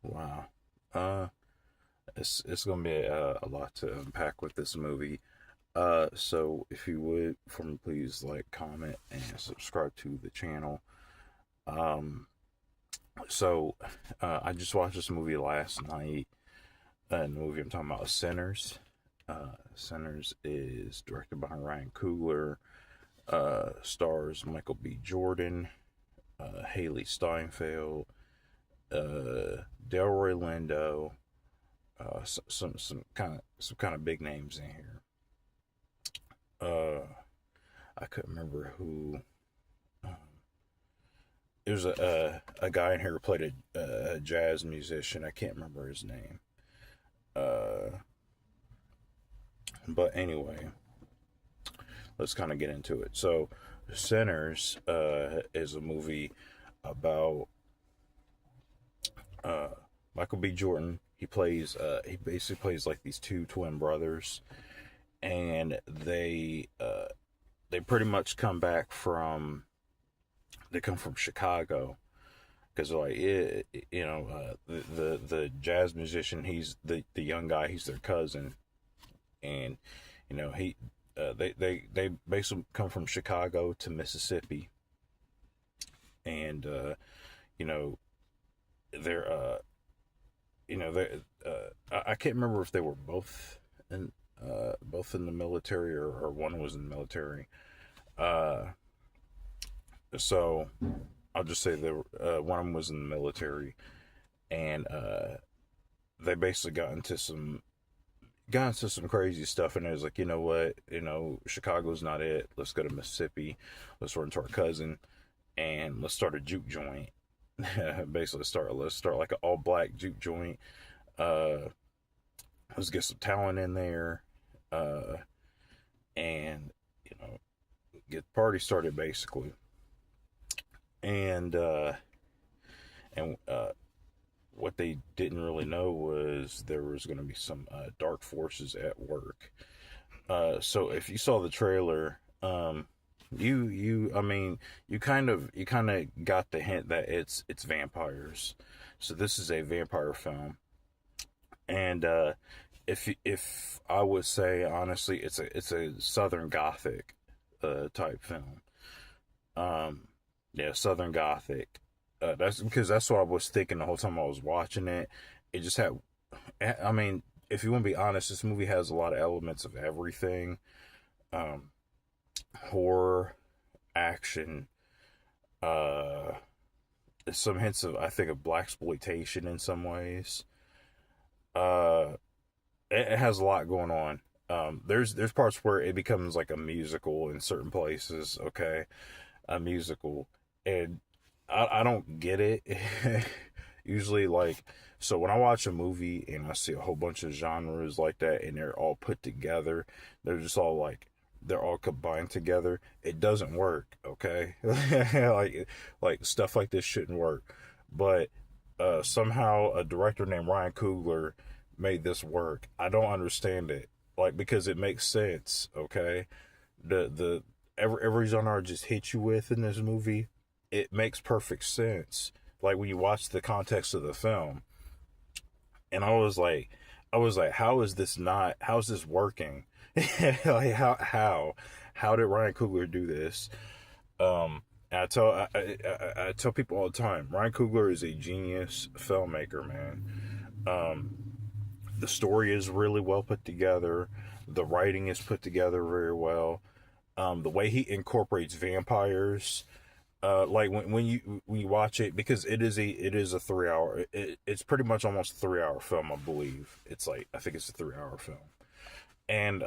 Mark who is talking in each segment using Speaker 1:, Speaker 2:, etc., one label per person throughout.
Speaker 1: Wow. Uh, it's gonna be a lot to unpack with this movie. So if you would, for me, please like, comment, and subscribe to the channel. Um, so I just watched this movie last night. The movie I'm talking about is Sinners. Sinners is directed by Ryan Coogler. Stars Michael B. Jordan, Haley Steinfeld, Delroy Lindo, some kind of big names in here. I couldn't remember who. Um, There's a guy in here who played a jazz musician. I can't remember his name. Uh, but anyway, let's kind of get into it. So, Sinners is a movie about uh, Michael B. Jordan. He basically plays like these two twin brothers, and they pretty much they come from Chicago, because like the jazz musician, he's the young guy, he's their cousin. And he they basically come from Chicago to Mississippi. And you know they're I can't remember if they were in both in the military, or one was in the military. uh so I'll just say they were, one of them was in the military. And they basically got into some crazy stuff, and it was like, you know what, Chicago's not it. Let's go to Mississippi. Let's run to our cousin, and let's start a juke joint. Basically, let's start like an all black juke joint. Uh, let's get some talent in there, uh, and get the party started basically. And what they didn't really know was there was going to be some dark forces at work. So if you saw the trailer, I mean, you kind of got the hint that it's vampires. So this is a vampire film. And if I would say honestly, it's a Southern Gothic type film. Um, yeah, Southern Gothic. That's because that's what I was thinking the whole time I was watching it. It just had, I mean, if you want to be honest, this movie has a lot of elements of everything. Um, Horror, action, uh, some hints of, I think, of black exploitation in some ways. Uh, it has a lot going on. There's parts where it becomes like a musical in certain places. Okay, a musical. And I don't get it. Usually, like, so when I watch a movie and I see a whole bunch of genres like that and they're all put together, they're just all like, they're all combined together, it doesn't work. Okay. like stuff like this shouldn't work. But somehow a director named Ryan Coogler made this work. I don't understand it, like, because it makes sense. Okay. The every genre just hit you with in this movie, it makes perfect sense. Like when you watch the context of the film, and I was like, how is this working? Like how did Ryan Coogler do this? And I tell people all the time, Ryan Coogler is a genius filmmaker, man. Um, the story is really well put together. The writing is put together very well. The way he incorporates vampires, like when you watch it, because it is a 3 hour, it's pretty much almost a 3 hour film, I believe. It's like, I think it's a 3 hour film. And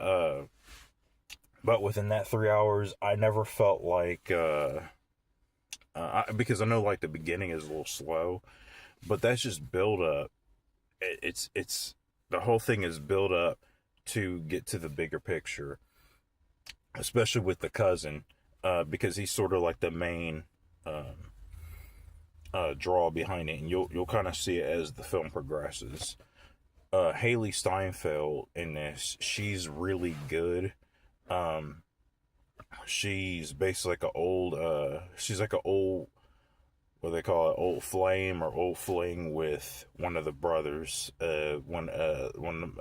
Speaker 1: but within that 3 hours, I never felt like because I know like the beginning is a little slow, but that's just build up. It's the whole thing is build up to get to the bigger picture, especially with the cousin, because he's sort of like the main um, draw behind it, and you'll kind of see it as the film progresses. Haley Steinfeld in this, she's really good. Um, she's basically like she's like an old what they call it, old flame or old fling with one of the brothers. One of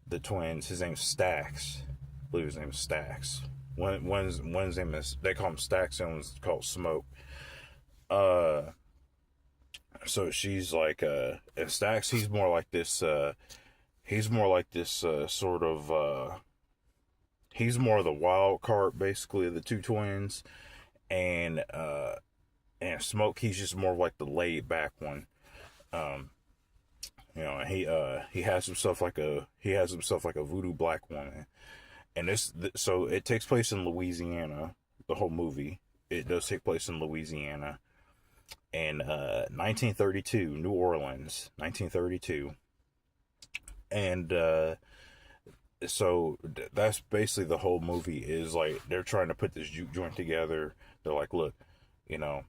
Speaker 1: the twins. His name's Stax. I believe his name is Stax. One's name is, they call him Stax, and one's called Smoke. Uh, so she's like, and Stax, he's more like this sort of he's more the wild card basically of the two twins, and Smoke, he's just more like the laid back one. Um, he has himself like a voodoo black woman, and so it takes place in Louisiana. The whole movie, it does take place in Louisiana, in 1932, New Orleans, 1932, and so that's basically the whole movie. Is like they're trying to put this juke joint together. They're like, look, you know,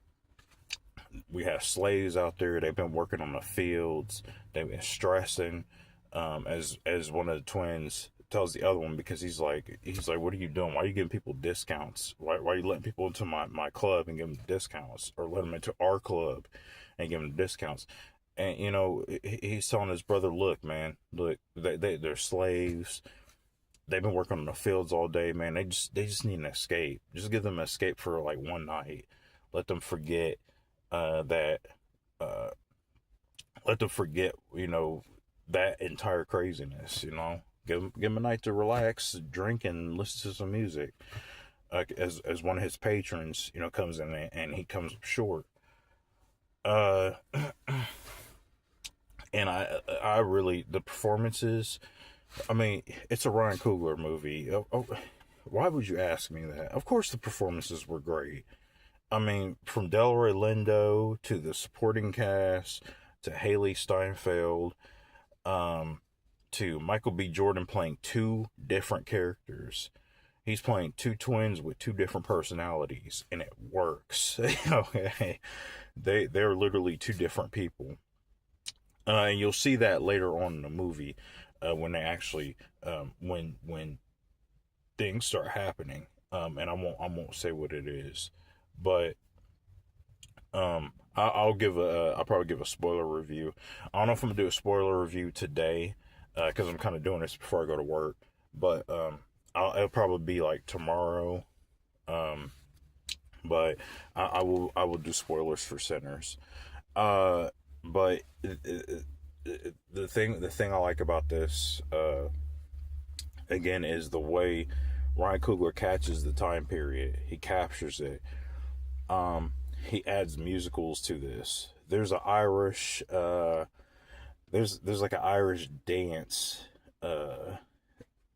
Speaker 1: we have slaves out there. They've been working on the fields. They've been stressing. As one of the twins tells the other one, because he's like, what are you doing? Why are you giving people discounts? Why are you letting people into my club and give them discounts, or let them into our club and give them discounts? And he's telling his brother, look, man, look, they're slaves. They've been working on the fields all day, man. They just need an escape. Just give them an escape for like one night. Let them forget that. Let them forget, that entire craziness. Give them a night to relax, drink, and listen to some music. As one of his patrons, comes in and he comes up short. And I really, the performances. I mean, it's a Ryan Coogler movie. Why would you ask me that? Of course, the performances were great. I mean, from Delroy Lindo to the supporting cast to Haley Steinfeld, to Michael B. Jordan playing two different characters. He's playing two twins with two different personalities, and it works. Okay, they're literally two different people, and you'll see that later on in the movie. When they actually when things start happening, and I won't say what it is, but I'll probably give a spoiler review. I don't know if I'm gonna do a spoiler review today, because I'm kind of doing this before I go to work, but it'll probably be like tomorrow. But I will do spoilers for Sinners. But the thing I like about this, again, is the way Ryan Coogler catches the time period. He captures it. He adds musicals to this. There's an Irish, there's like an Irish dance,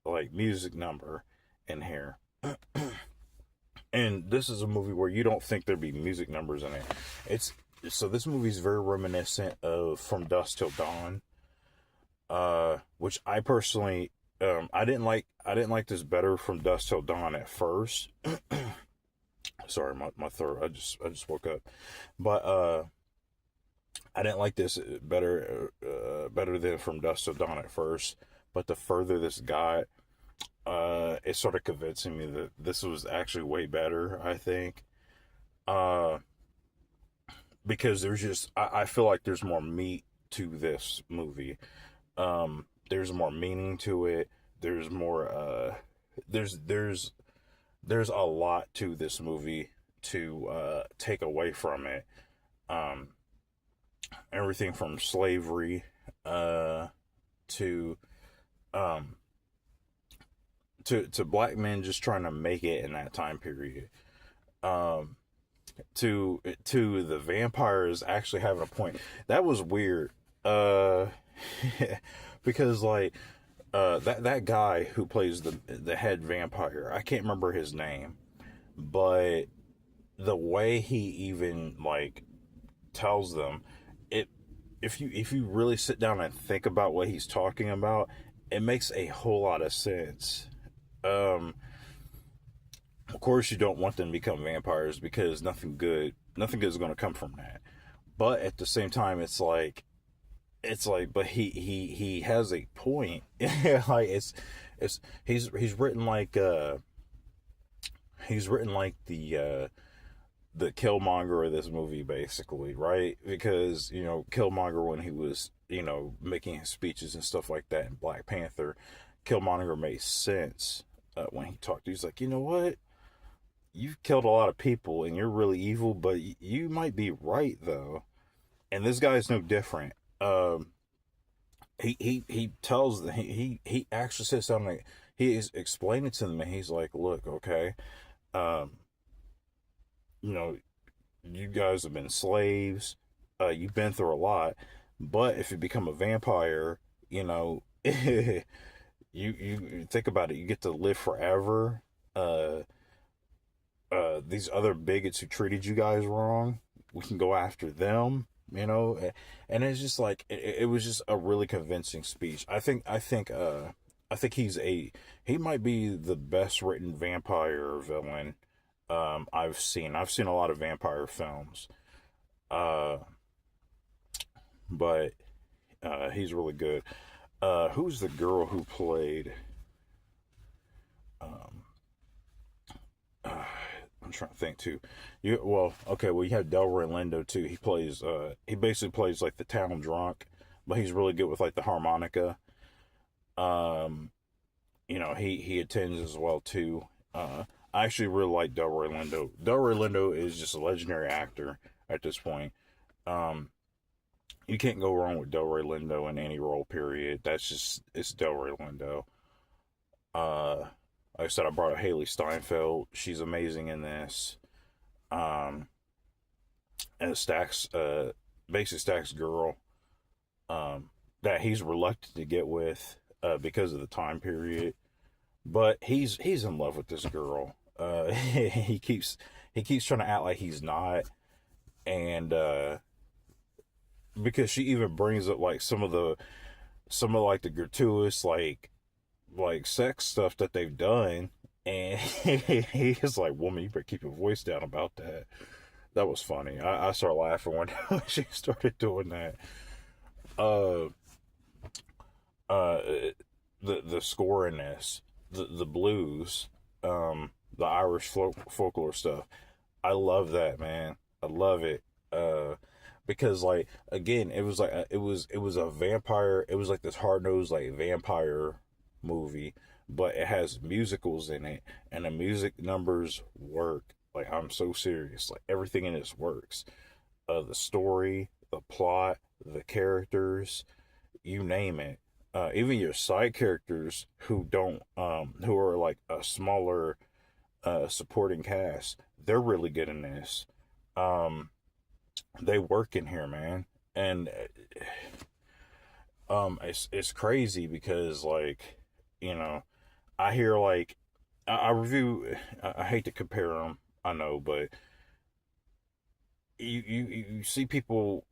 Speaker 1: like music number in here. And this is a movie where you don't think there'd be music numbers in it. So this movie is very reminiscent of From Dusk Till Dawn, which I personally, I didn't like this better From Dusk Till Dawn at first. Sorry, my throat. I just woke up, but I didn't like this better than From Dusk Till Dawn at first. But the further this got, it started convincing me that this was actually way better, I think. Because I feel like there's more meat to this movie. There's more meaning to it. There's more, there's a lot to this movie to take away from it. Everything from slavery to black men just trying to make it in that time period. To the vampires actually having a point. That was weird. Because like that guy who plays the head vampire, I can't remember his name, but the way he even like tells them it, if you really sit down and think about what he's talking about, it makes a whole lot of sense. Of course, you don't want them to become vampires because nothing good is going to come from that. But at the same time, it's like, but he has a point. Like he's written like the the Killmonger of this movie, basically, right? Because Killmonger, when he was making his speeches and stuff like that in Black Panther, Killmonger made sense when he talked. He's like, you know what? You've killed a lot of people and you're really evil, but you might be right though. And this guy is no different. He tells he actually sits down and he is explaining to them, and he's like, look, okay, um, you know, you guys have been slaves, you've been through a lot, but if you become a vampire, you you think about it, you get to live forever. Uh, these other bigots who treated you guys wrong, we can go after them. And it's just like it was just a really convincing speech. I think he might be the best written vampire villain I've seen. I've seen a lot of vampire films, uh, but he's really good. Who's the girl who played? Um, uh, I'm trying to think too. You have Delroy Lindo too. He basically plays like the town drunk, but he's really good with like the harmonica. Um, he attends as well too. I actually really like Delroy Lindo. Delroy Lindo is just a legendary actor at this point. Um, you can't go wrong with Delroy Lindo in any role. Period. It's Delroy Lindo. Uh, like I said, I brought up Haley Steinfeld. She's amazing in this. Um, and basically Stack's girl, that he's reluctant to get with, because of the time period. But he's in love with this girl. He keeps trying to act like he's not, and because she even brings up like some of like the gratuitous like sex stuff that they've done, and he's like, "Woman, you better keep your voice down about that." That was funny. I started laughing when she started doing that. Uh, uh, the score in this, the blues, the Irish folklore stuff. I love that, man. I love it. Because like again, it was like it was a vampire. It was like this hard nosed like vampire movie, but it has musicals in it, and the music numbers work. Like I'm so serious. Like everything in this works. The story, the plot, the characters, you name it. Even your side characters who are like a smaller supporting cast, they're really good in this. Um, they work in here, man, and it's crazy because like you know I hear like I review. I hate to compare them, I know, but you see people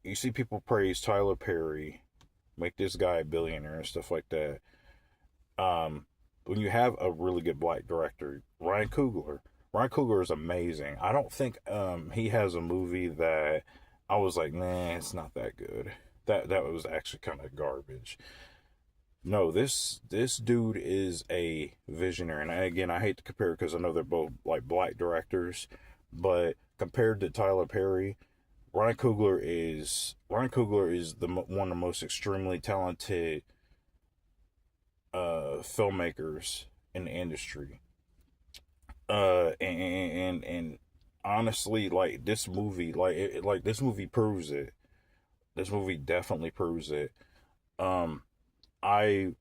Speaker 1: praise Tyler Perry, make this guy a billionaire and stuff like that. When you have a really good black director, Ryan Coogler is amazing. I don't think he has a movie that I was like, nah, it's not that good. That was actually kind of garbage. No, this dude is a visionary, and again, I hate to compare because I know they're both like black directors, but compared to Tyler Perry, Ryan Coogler is one of the most extremely talented filmmakers in the industry. And honestly, like this movie, like this movie proves it. This movie definitely proves it. Um, I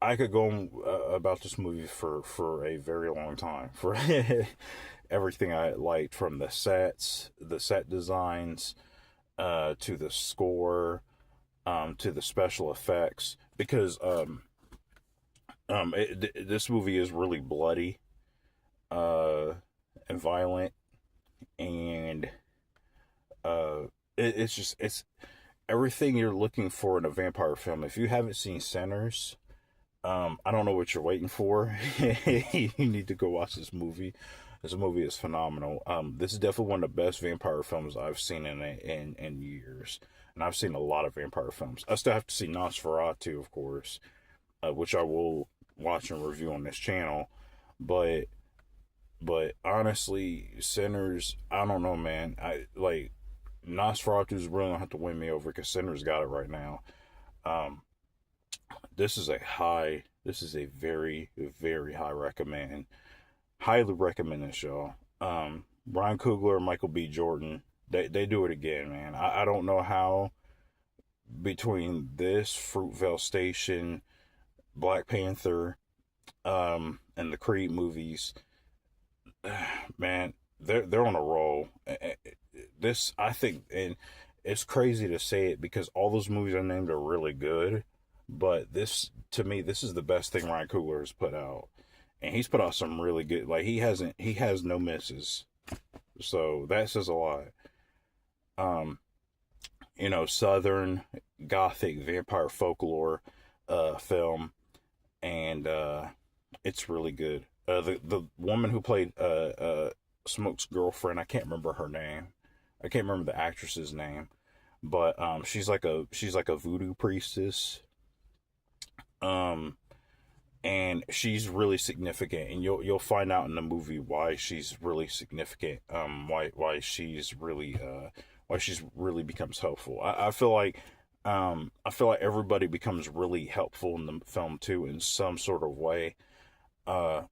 Speaker 1: I could go on, about this movie for a very long time. For everything I liked, from the set designs, to the score, to the special effects, because this movie is really bloody, uh, and violent, and it's everything you're looking for in a vampire film. If you haven't seen Sinners, I don't know what you're waiting for. You need to go watch this movie. This movie is phenomenal. This is definitely one of the best vampire films I've seen in years, and I've seen a lot of vampire films. I still have to see Nosferatu, of course, which I will watch and review on this channel. But But honestly, Sinners, I don't know, man. I like Nosferatu's really don't have to win me over because Sinners got it right now. Um, this is a very, very high recommend. Highly recommend this show. Ryan Coogler, Michael B. Jordan, they do it again, man. I don't know how between this, Fruitvale Station, Black Panther, and the Creed movies, man, they're on a roll. This, I think, and it's crazy to say it because all those movies I named are really good, but this, to me, this is the best thing Ryan Coogler has put out, and he's put out some really good. Like he has no misses, so that says a lot. Um, Southern gothic vampire folklore, film, and it's really good. The woman who played Smoke's girlfriend, I can't remember her name. I can't remember the actress's name, but she's like a voodoo priestess. Um, and she's really significant, and you'll find out in the movie why she's really significant. Why she's really becomes helpful. I feel like everybody becomes really helpful in the film too in some sort of way. Uh,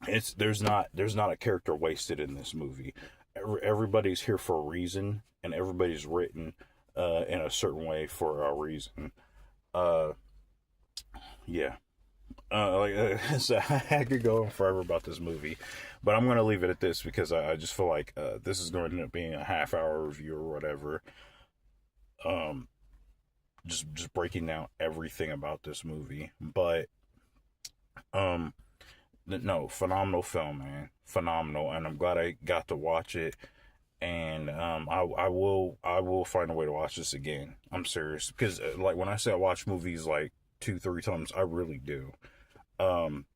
Speaker 1: it's there's not a character wasted in this movie. Everybody's here for a reason, and everybody's written in a certain way for a reason. Uh, yeah. So I could go on forever about this movie, but I'm gonna leave it at this because I just feel like this is going to end up being a half hour review or whatever. Um, just breaking down everything about this movie, but um, no, phenomenal film, man, phenomenal, and I'm glad I got to watch it. And I will find a way to watch this again. I'm serious because like when I say I watch movies like two three times, I really do. Um,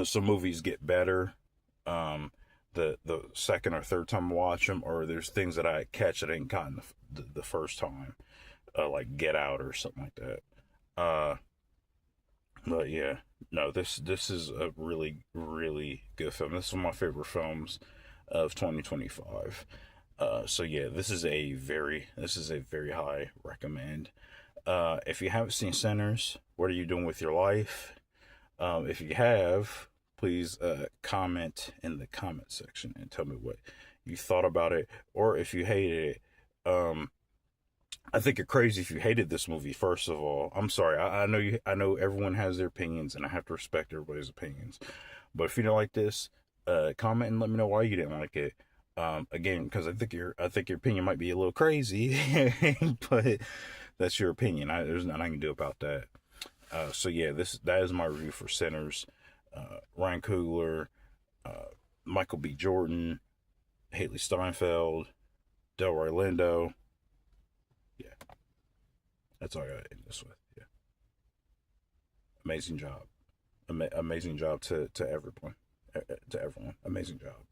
Speaker 1: some movies get better the second or third time I watch them, or there's things that I catch that I ain't gotten the first time, like Get Out or something like that. Uh, but yeah, no, this is a really good film. This is one of my favorite films of 2025. So yeah, this is a very high recommend. If you haven't seen Sinners, what are you doing with your life? If you have, please comment in the comment section and tell me what you thought about it, or if you hated it. I think you're crazy if you hated this movie. First of all, I'm sorry. I know you. I know everyone has their opinions, and I have to respect everybody's opinions. But if you don't like this, comment and let me know why you didn't like it. Again, because I think your opinion might be a little crazy, but that's your opinion. There's nothing I can do about that. So yeah, that is my review for Sinners. Ryan Coogler, uh, Michael B. Jordan, Haley Steinfeld, Delroy Lindo. Yeah, that's all I got to end this with. Yeah, amazing job, amazing job to everyone, to everyone. Amazing job.